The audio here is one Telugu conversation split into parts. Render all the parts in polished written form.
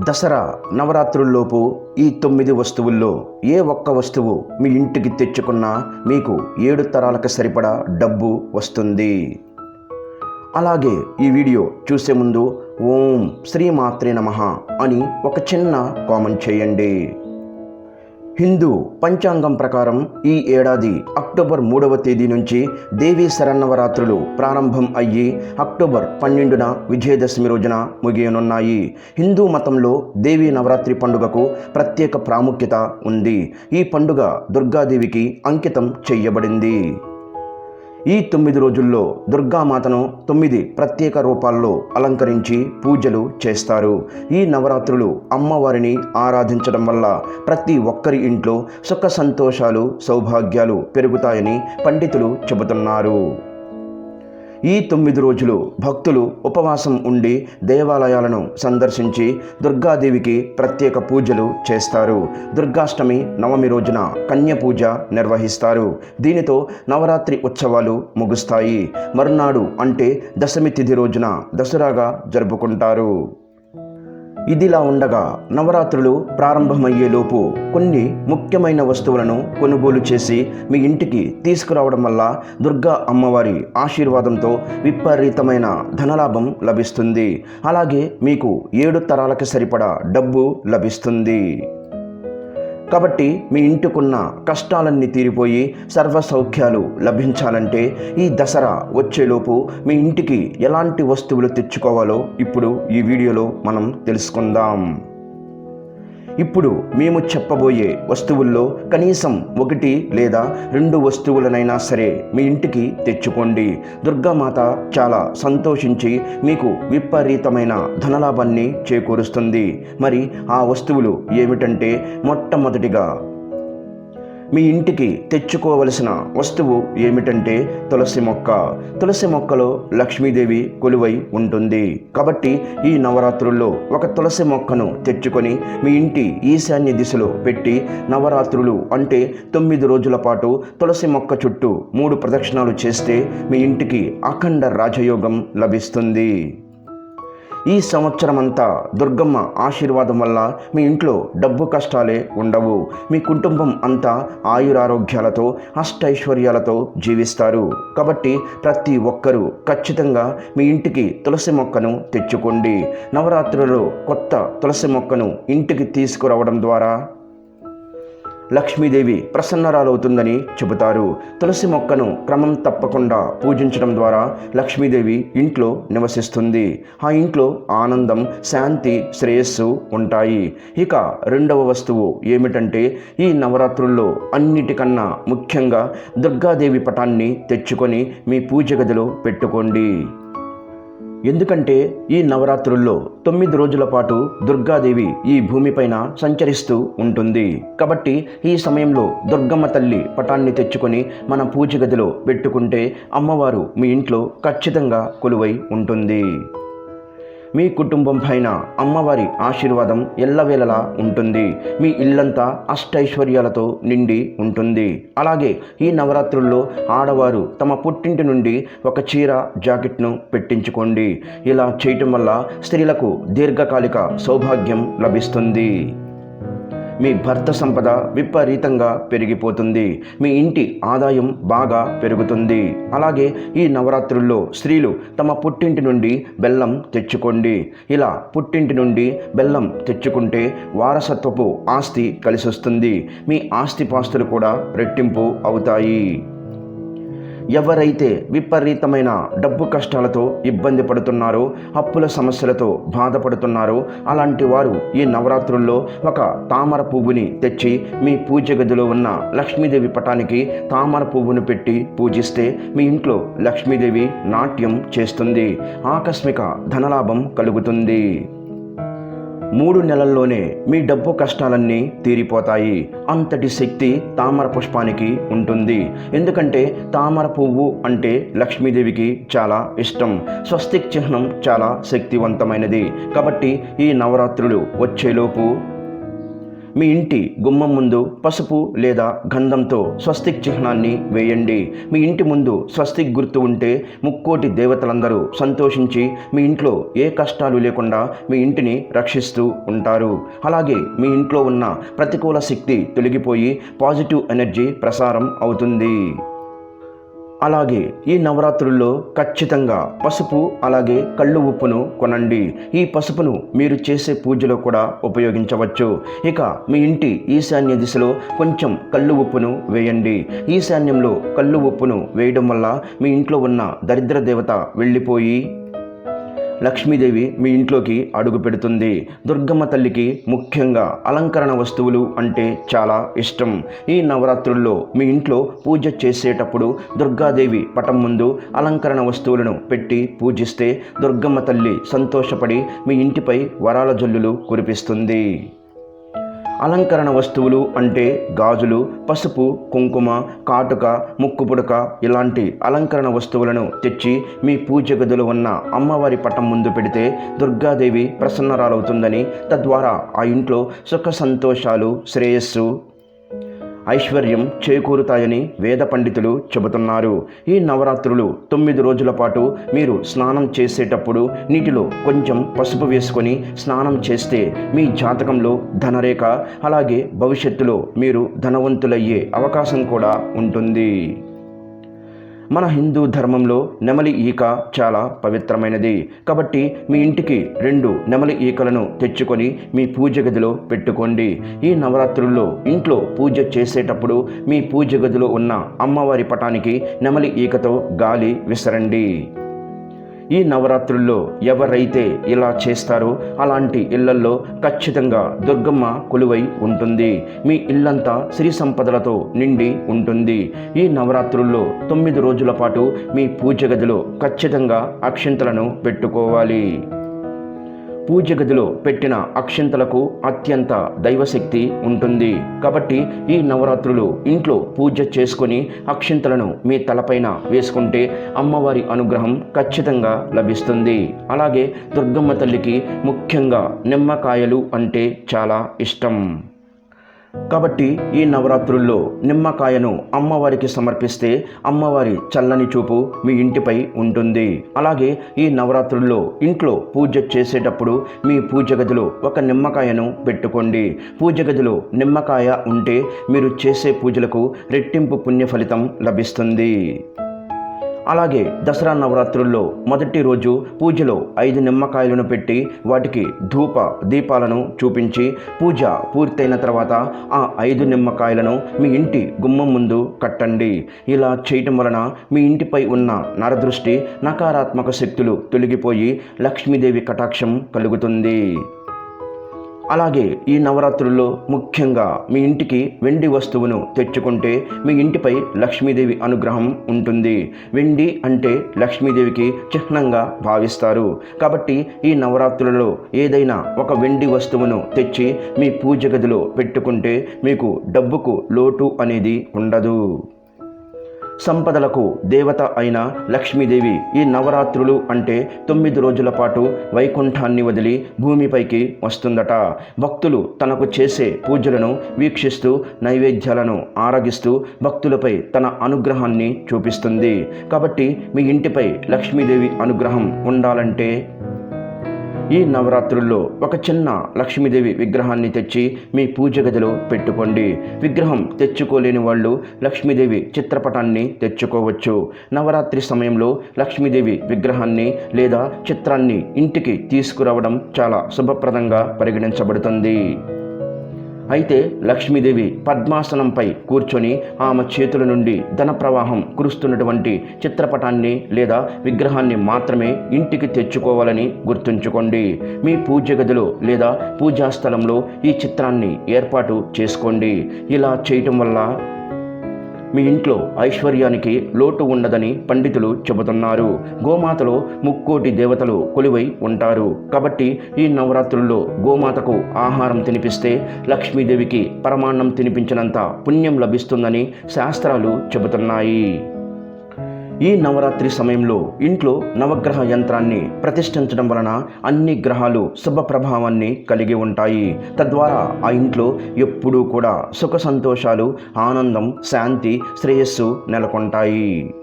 దసరా నవరాత్రుల్లోపు ఈ 9 వస్తువుల్లో ఏ ఒక్క వస్తువు మీ ఇంటికి తెచ్చుకున్నా మీకు 7 తరాలకు సరిపడా డబ్బు వస్తుంది. అలాగే ఈ వీడియో చూసే ముందు ఓం శ్రీమాత్రే నమః అని ఒక చిన్న కామెంట్ చేయండి. హిందూ పంచాంగం ప్రకారం ఈ ఏడాది అక్టోబర్ 3వ తేదీ నుంచి దేవీ శరన్నవరాత్రులు ప్రారంభం అయ్యి అక్టోబర్ 12న విజయదశమి రోజున ముగియనున్నాయి. హిందూ మతంలో దేవీ నవరాత్రి పండుగకు ప్రత్యేక ప్రాముఖ్యత ఉంది. ఈ పండుగ దుర్గాదేవికి అంకితం చేయబడింది. ఈ 9 రోజుల్లో దుర్గామాతను 9 ప్రత్యేక రూపాల్లో అలంకరించి పూజలు చేస్తారు. ఈ నవరాత్రులు అమ్మవారిని ఆరాధించడం వల్ల ప్రతి ఒక్కరి ఇంట్లో సుఖ సంతోషాలు సౌభాగ్యాలు పెరుగుతాయని పండితులు చెబుతున్నారు. ఈ 9 రోజులు భక్తులు ఉపవాసం ఉండి దేవాలయాలను సందర్శించి దుర్గాదేవికి ప్రత్యేక పూజలు చేస్తారు. దుర్గాష్టమి నవమి రోజున కన్య పూజ నిర్వహిస్తారు. దీనితో నవరాత్రి ఉత్సవాలు ముగుస్తాయి. మరునాడు అంటే దశమి తిథి రోజున దసరాగా జరుపుకుంటారు. ఇదిలా ఉండగా నవరాత్రులు ప్రారంభమయ్యేలోపు కొన్ని ముఖ్యమైన వస్తువులను కొనుగోలు చేసి మీ ఇంటికి తీసుకురావడం వల్ల దుర్గా అమ్మవారి ఆశీర్వాదంతో విపరీతమైన ధనలాభం లభిస్తుంది. అలాగే మీకు 7 తరాలకు సరిపడా డబ్బు లభిస్తుంది. కాబట్టి మీ ఇంటికున్న కష్టాలన్నీ తీరిపోయి సర్వ సౌఖ్యాలు లభించాలంటే ఈ దసరా వచ్చేలోపు మీ ఇంటికి ఎలాంటి వస్తువులు తెచ్చుకోవాలో ఇప్పుడు ఈ వీడియోలో మనం తెలుసుకుందాం. ఇప్పుడు మేము చెప్పబోయే వస్తువుల్లో కనీసం 1 లేదా 2 వస్తువులనైనా సరే మీ ఇంటికి తెచ్చుకోండి. దుర్గామాత చాలా సంతోషించి మీకు విపరీతమైన ధనలాభాన్ని చేకూరుస్తుంది. మరి ఆ వస్తువులు ఏమిటంటే మొట్టమొదటిగా మీ ఇంటికి తెచ్చుకోవలసిన వస్తువు ఏమిటంటే తులసి మొక్క. తులసి మొక్కలో లక్ష్మీదేవి కొలువై ఉంటుంది. కాబట్టి ఈ నవరాత్రుల్లో ఒక తులసి మొక్కను తెచ్చుకొని మీ ఇంటి ఈశాన్య దిశలో పెట్టి నవరాత్రులు అంటే 9 రోజుల పాటు తులసి మొక్క చుట్టూ 3 ప్రదక్షిణాలు చేస్తే మీ ఇంటికి అఖండ రాజయోగం లభిస్తుంది. ఈ సంవత్సరమంతా దుర్గమ్మ ఆశీర్వాదం వల్ల మీ ఇంట్లో డబ్బు కష్టాలే ఉండవు. మీ కుటుంబం అంతా ఆయురారోగ్యాలతో అష్టైశ్వర్యాలతో జీవిస్తారు. కాబట్టి ప్రతి ఒక్కరూ ఖచ్చితంగా మీ ఇంటికి తులసి మొక్కను తెచ్చుకోండి. నవరాత్రులలో కొత్త తులసి మొక్కను ఇంటికి తీసుకురావడం ద్వారా లక్ష్మీదేవి ప్రసన్నరాలవుతుందని చెబుతారు. తులసి మొక్కను క్రమం తప్పకుండా పూజించడం ద్వారా లక్ష్మీదేవి ఇంట్లో నివసిస్తుంది. ఆ ఇంట్లో ఆనందం, శాంతి, శ్రేయస్సు ఉంటాయి. ఇక 2వ వస్తువు ఏమిటంటే ఈ నవరాత్రుల్లో అన్నిటికన్నా ముఖ్యంగా దుర్గాదేవి పటాన్ని తెచ్చుకొని మీ పూజ గదిలో పెట్టుకోండి. ఎందుకంటే ఈ నవరాత్రుల్లో 9 రోజుల పాటు దుర్గాదేవి ఈ భూమిపైన సంచరిస్తూ ఉంటుంది. కాబట్టి ఈ సమయంలో దుర్గమ్మ తల్లి పటాన్ని తెచ్చుకొని మన పూజ గదిలో పెట్టుకుంటే అమ్మవారు మీ ఇంట్లో ఖచ్చితంగా కొలువై ఉంటుంది. మీ కుటుంబం పైన అమ్మవారి ఆశీర్వాదం ఎల్లవేళలా ఉంటుంది. మీ ఇల్లంతా అష్టైశ్వర్యాలతో నిండి ఉంటుంది. అలాగే ఈ నవరాత్రుల్లో ఆడవారు తమ పుట్టింటి నుండి ఒక చీర, జాకెట్ను పెట్టించుకోండి. ఇలా చేయటం వల్ల స్త్రీలకు దీర్ఘకాలిక సౌభాగ్యం లభిస్తుంది. మీ భర్త సంపద విపరీతంగా పెరిగిపోతుంది. మీ ఇంటి ఆదాయం బాగా పెరుగుతుంది. అలాగే ఈ నవరాత్రుల్లో స్త్రీలు తమ పుట్టింటి నుండి బెల్లం తెచ్చుకోండి. ఇలా పుట్టింటి నుండి బెల్లం తెచ్చుకుంటే వారసత్వపు ఆస్తి కలిసొస్తుంది. మీ ఆస్తిపాస్తులు కూడా రెట్టింపు అవుతాయి. ఎవరైతే విపరీతమైన డబ్బు కష్టాలతో ఇబ్బంది పడుతున్నారో, అప్పుల సమస్యలతో బాధపడుతున్నారో అలాంటి వారు ఈ నవరాత్రుల్లో ఒక తామర పువ్వుని తెచ్చి మీ పూజ గదిలో ఉన్న లక్ష్మీదేవి పటానికి తామర పువ్వును పెట్టి పూజిస్తే మీ ఇంట్లో లక్ష్మీదేవి నాట్యం చేస్తుంది. ఆకస్మిక ధనలాభం కలుగుతుంది. 3 నెలల్లోనే మీ డబ్బు కష్టాలన్నీ తీరిపోతాయి. అంతటి శక్తి తామర పుష్పానికి ఉంటుంది. ఎందుకంటే తామర పువ్వు అంటే లక్ష్మీదేవికి చాలా ఇష్టం. స్వస్తిక్ చిహ్నం చాలా శక్తివంతమైనది. కాబట్టి ఈ నవరాత్రులు వచ్చేలోపు మీ ఇంటి గుమ్మం ముందు పసుపు లేదా గంధంతో స్వస్తిక్ చిహ్నాన్ని వేయండి. మీ ఇంటి ముందు స్వస్తిక్ గుర్తు ఉంటే ముక్కోటి దేవతలందరూ సంతోషించి మీ ఇంట్లో ఏ కష్టాలు లేకుండా మీ ఇంటిని రక్షిస్తూ ఉంటారు. అలాగే మీ ఇంట్లో ఉన్న ప్రతికూల శక్తి తొలగిపోయి పాజిటివ్ ఎనర్జీ ప్రసారం అవుతుంది. అలాగే ఈ నవరాత్రుల్లో ఖచ్చితంగా పసుపు అలాగే కళ్ళు ఉప్పును కొనండి. ఈ పసుపును మీరు చేసే పూజలో కూడా ఉపయోగించవచ్చు. ఇక మీ ఇంటి ఈశాన్య దిశలో కొంచెం కళ్ళు ఉప్పును వేయండి. ఈశాన్యంలో కళ్ళు ఉప్పును వేయడం వల్ల మీ ఇంట్లో ఉన్న దరిద్ర దేవత వెళ్ళిపోయి లక్ష్మీదేవి మీ ఇంట్లోకి అడుగు పెడుతుంది. దుర్గమ్మ తల్లికి ముఖ్యంగా అలంకరణ వస్తువులు అంటే చాలా ఇష్టం. ఈ నవరాత్రుల్లో మీ ఇంట్లో పూజ చేసేటప్పుడు దుర్గాదేవి పటం ముందు అలంకరణ వస్తువులను పెట్టి పూజిస్తే దుర్గమ్మ తల్లి సంతోషపడి మీ ఇంటిపై వరాల జల్లులు కురిపిస్తుంది. అలంకరణ వస్తువులు అంటే గాజులు, పసుపు, కుంకుమ, కాటుక, ముక్కు పుడక ఇలాంటి అలంకరణ వస్తువులను తెచ్చి మీ పూజ గదిలో ఉన్న అమ్మవారి పటం ముందు పెడితే దుర్గాదేవి ప్రసన్నరాలవుతుందని, తద్వారా ఆ ఇంట్లో సుఖ సంతోషాలు, శ్రేయస్సు, ఐశ్వర్యం చేకూరుతాయని వేద పండితులు చెబుతున్నారు. ఈ నవరాత్రులు 9 రోజుల పాటు మీరు స్నానం చేసేటప్పుడు నీటిలో కొంచెం పసుపు వేసుకొని స్నానం చేస్తే మీ జాతకంలో ధనరేఖ, అలాగే భవిష్యత్తులో మీరు ధనవంతులయ్యే అవకాశం కూడా ఉంటుంది. మన హిందూ ధర్మంలో నెమలి ఈక చాలా పవిత్రమైనది. కాబట్టి మీ ఇంటికి 2 నెమలి ఈకలను తెచ్చుకొని మీ పూజ గదిలో పెట్టుకోండి. ఈ నవరాత్రుల్లో ఇంట్లో పూజ చేసేటప్పుడు మీ పూజ గదిలో ఉన్న అమ్మవారి పటానికి నెమలి ఈకతో గాలి విసరండి. ఈ నవరాత్రుల్లో ఎవరైతే ఇలా చేస్తారో అలాంటి ఇళ్లల్లో ఖచ్చితంగా దుర్గమ్మ కొలువై ఉంటుంది. మీ ఇల్లంతా సిరి సంపదలతో నిండి ఉంటుంది. ఈ నవరాత్రుల్లో 9 రోజుల పాటు మీ పూజ గదిలో ఖచ్చితంగా అక్షింతలను పెట్టుకోవాలి. పూజ గదిలో పెట్టిన అక్షింతలకు అత్యంత దైవశక్తి ఉంటుంది. కాబట్టి ఈ నవరాత్రులు ఇంట్లో పూజ చేసుకొని అక్షింతలను మీ తలపైన వేసుకుంటే అమ్మవారి అనుగ్రహం ఖచ్చితంగా లభిస్తుంది. అలాగే దుర్గమ్మ తల్లికి ముఖ్యంగా నిమ్మకాయలు అంటే చాలా ఇష్టం. కాబట్టి ఈ నవరాత్రుల్లో నిమ్మకాయను అమ్మవారికి సమర్పిస్తే అమ్మవారి చల్లని చూపు మీ ఇంటిపై ఉంటుంది. అలాగే ఈ నవరాత్రుల్లో ఇంట్లో పూజ చేసేటప్పుడు మీ పూజ గదిలో ఒక నిమ్మకాయను పెట్టుకోండి. పూజ గదిలో నిమ్మకాయ ఉంటే మీరు చేసే పూజలకు రెట్టింపు పుణ్య ఫలితం లభిస్తుంది. అలాగే దసరా నవరాత్రుల్లో మొదటి రోజు పూజలో 5 నిమ్మకాయలను పెట్టి వాటికి ధూప దీపాలను చూపించి పూజ పూర్తయిన తర్వాత ఆ 5 నిమ్మకాయలను మీ ఇంటి గుమ్మం ముందు కట్టండి. ఇలా చేయటం వలన మీ ఇంటిపై ఉన్న నరదృష్టి, నకారాత్మక శక్తులు తొలగిపోయి లక్ష్మీదేవి కటాక్షం కలుగుతుంది. అలాగే ఈ నవరాత్రుల్లో ముఖ్యంగా మీ ఇంటికి వెండి వస్తువును తెచ్చుకుంటే మీ ఇంటిపై లక్ష్మీదేవి అనుగ్రహం ఉంటుంది. వెండి అంటే లక్ష్మీదేవికి చిహ్నంగా భావిస్తారు. కాబట్టి ఈ నవరాత్రులలో ఏదైనా ఒక వెండి వస్తువును తెచ్చి మీ పూజ గదిలో పెట్టుకుంటే మీకు డబ్బుకు లోటు అనేది ఉండదు. సంపదలకు దేవత అయిన లక్ష్మీదేవి ఈ నవరాత్రులు అంటే 9 రోజుల పాటు వైకుంఠాన్ని వదిలి భూమిపైకి వస్తుందట. భక్తులు తనకు చేసే పూజలను వీక్షిస్తూ నైవేద్యాలను ఆరగిస్తూ భక్తులపై తన అనుగ్రహాన్ని చూపిస్తుంది. కాబట్టి మీ ఇంటిపై లక్ష్మీదేవి అనుగ్రహం ఉండాలంటే ఈ నవరాత్రుల్లో ఒక చిన్న లక్ష్మీదేవి విగ్రహాన్ని తెచ్చి మీ పూజ గదిలో పెట్టుకోండి. విగ్రహం తెచ్చుకోలేని వాళ్ళు లక్ష్మీదేవి చిత్రపటాన్ని తెచ్చుకోవచ్చు. నవరాత్రి సమయంలో లక్ష్మీదేవి విగ్రహాన్ని లేదా చిత్రాన్ని ఇంటికి తీసుకురావడం చాలా శుభప్రదంగా పరిగణించబడుతుంది. అయితే లక్ష్మీదేవి పద్మాసనంపై కూర్చొని ఆమె చేతుల నుండి ధన ప్రవాహం కురుస్తున్నటువంటి చిత్రపటాన్ని లేదా విగ్రహాన్ని మాత్రమే ఇంటికి తెచ్చుకోవాలని గుర్తుంచుకోండి. మీ పూజ గదిలో లేదా పూజా స్థలంలో ఈ చిత్రాన్ని ఏర్పాటు చేసుకోండి. ఇలా చేయటం వల్ల మీ ఇంట్లో ఐశ్వర్యానికి లోటు ఉండదని పండితులు చెబుతున్నారు. గోమాతలో ముక్కోటి దేవతలు కొలువై ఉంటారు. కాబట్టి ఈ నవరాత్రుల్లో గోమాతకు ఆహారం తినిపిస్తే లక్ష్మీదేవికి పరమాన్నం తినిపించినంత పుణ్యం లభిస్తుందని శాస్త్రాలు చెబుతున్నాయి. ఈ నవరాత్రి సమయంలో ఇంట్లో నవగ్రహ యంత్రాన్ని ప్రతిష్ఠించడం వలన అన్ని గ్రహాలు శుభ ప్రభావాన్ని కలిగి ఉంటాయి. తద్వారా ఆ ఇంట్లో ఎప్పుడూ కూడా సుఖ సంతోషాలు, ఆనందం, శాంతి, శ్రేయస్సు నెలకొంటాయి.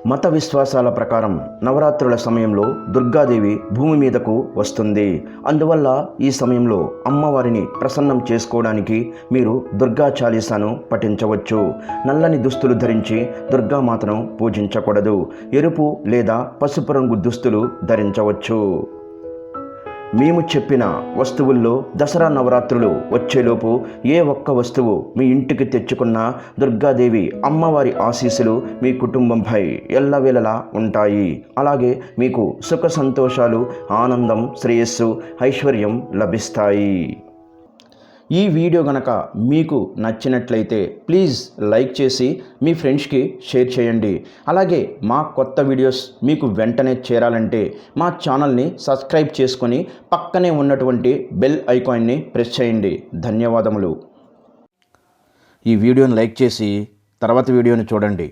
మత విశ్వాసాల ప్రకారం నవరాత్రుల సమయంలో దుర్గాదేవి భూమి మీదకు వస్తుంది. అందువల్ల ఈ సమయంలో అమ్మవారిని ప్రసన్నం చేసుకోవడానికి మీరు దుర్గా చాలీసాను పఠించవచ్చు. నల్లని దుస్తులు ధరించి దుర్గామాతను పూజించకూడదు. ఎరుపు లేదా పసుపు రంగు దుస్తులు ధరించవచ్చు. మేము చెప్పిన వస్తువుల్లో దసరా నవరాత్రులు వచ్చేలోపు ఏ ఒక్క వస్తువు మీ ఇంటికి తెచ్చుకున్నా దుర్గాదేవి అమ్మవారి ఆశీస్సులు మీ కుటుంబంపై ఎల్లవేళలా ఉంటాయి. అలాగే మీకు సుఖ సంతోషాలు, ఆనందం, శ్రేయస్సు, ఐశ్వర్యం లభిస్తాయి. ఈ వీడియో గనక మీకు నచ్చినట్లయితే ప్లీజ్ లైక్ చేసి మీ ఫ్రెండ్స్కి షేర్ చేయండి. అలాగే మా కొత్త వీడియోస్ మీకు వెంటనే చేరాలంటే మా ఛానల్ని సబ్స్క్రైబ్ చేసుకొని పక్కనే ఉన్నటువంటి బెల్ ఐకాన్ని ప్రెస్ చేయండి. ధన్యవాదములు. ఈ వీడియోని లైక్ చేసి తర్వాత వీడియోని చూడండి.